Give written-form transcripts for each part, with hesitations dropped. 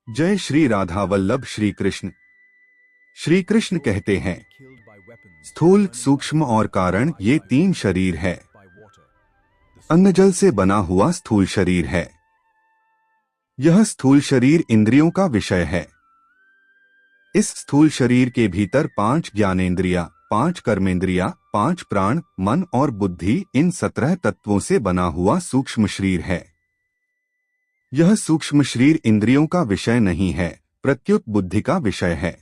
जय श्री राधा वल्लभ श्री कृष्ण। श्री कृष्ण कहते हैं, स्थूल, सूक्ष्म और कारण ये तीन शरीर है। अन्नजल से बना हुआ स्थूल शरीर है। यह स्थूल शरीर इंद्रियों का विषय है। इस स्थूल शरीर के भीतर 5 ज्ञानेंद्रिया, 5 कर्मेंद्रिया, 5 प्राण, मन और बुद्धि, इन 17 तत्वों से बना हुआ सूक्ष्म शरीर है। यह सूक्ष्म शरीर इंद्रियों का विषय नहीं है, प्रत्युत बुद्धि का विषय है,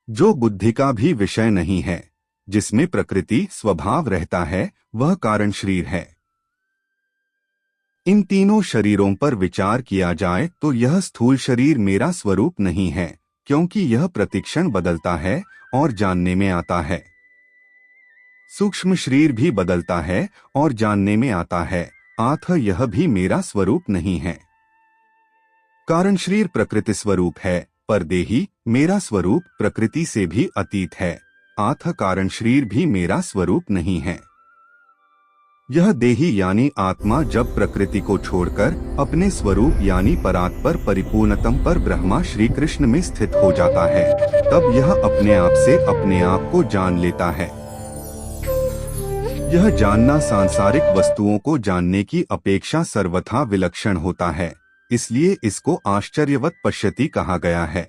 जो बुद्धि का भी विषय नहीं है, जिसमें प्रकृति स्वभाव रहता है, वह कारण शरीर है। इन तीनों शरीरों पर विचार किया जाए तो यह स्थूल शरीर मेरा स्वरूप नहीं है, क्योंकि यह प्रतिक्षण बदलता है और जानने में आता है। सूक्ष्म शरीर भी बदलता है और जानने में आता है, अतः यह भी मेरा स्वरूप नहीं है। कारण शरीर प्रकृति स्वरूप है, पर देही मेरा स्वरूप प्रकृति से भी अतीत है, अतः कारण शरीर भी मेरा स्वरूप नहीं है। यह देही यानी आत्मा जब प्रकृति को छोड़कर अपने स्वरूप यानी परात्पर परिपूर्णतम पर ब्रह्मा श्री कृष्ण में स्थित हो जाता है, तब यह अपने आप से अपने आप को जान लेता है। यह जानना सांसारिक वस्तुओं को जानने की अपेक्षा सर्वथा विलक्षण होता है, इसलिए इसको आश्चर्यवत पश्यति कहा गया है।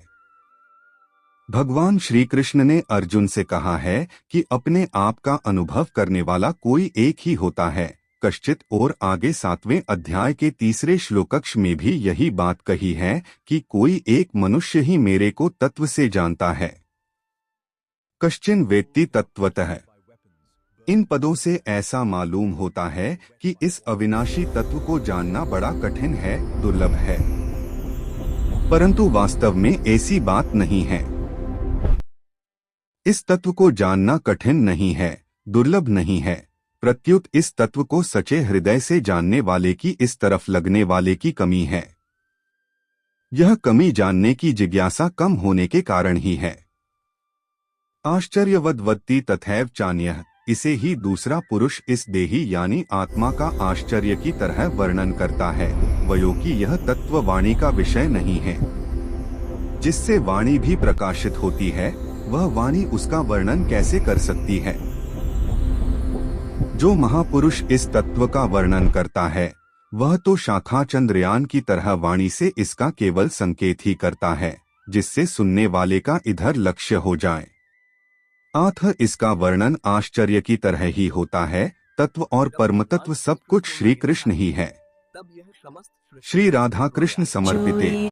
भगवान श्री कृष्ण ने अर्जुन से कहा है कि अपने आप का अनुभव करने वाला कोई एक ही होता है, कश्चित, और आगे 7वें अध्याय के 3 श्लोकक्ष में भी यही बात कही है कि कोई एक मनुष्य ही मेरे को तत्व से जानता है। कश्चिन वेत्ति तत्वतः। इन पदों से ऐसा मालूम होता है कि इस अविनाशी तत्व को जानना बड़ा कठिन है, दुर्लभ है, परंतु वास्तव में ऐसी बात नहीं है। इस तत्व को जानना कठिन नहीं है, दुर्लभ नहीं है, प्रत्युत इस तत्व को सच्चे हृदय से जानने वाले की इस तरफ लगने वाले की कमी है। यह कमी जानने की जिज्ञासा कम होने के कारण ही है। आश्चर्यवद्वत्ति तथैव चान्यः, इसे ही दूसरा पुरुष इस देही यानी आत्मा का आश्चर्य की तरह वर्णन करता है, वयो कि यह तत्व वाणी का विषय नहीं है। जिससे वाणी भी प्रकाशित होती है, वह वाणी उसका वर्णन कैसे कर सकती है। जो महापुरुष इस तत्व का वर्णन करता है, वह तो शाखा चंद्रयान की तरह वाणी से इसका केवल संकेत ही करता है, जिससे सुनने वाले का इधर लक्ष्य हो जाए। अतः इसका वर्णन आश्चर्य की तरह ही होता है। तत्व और परमतत्व सब कुछ श्री कृष्ण ही है। श्री राधा कृष्ण समर्पिते।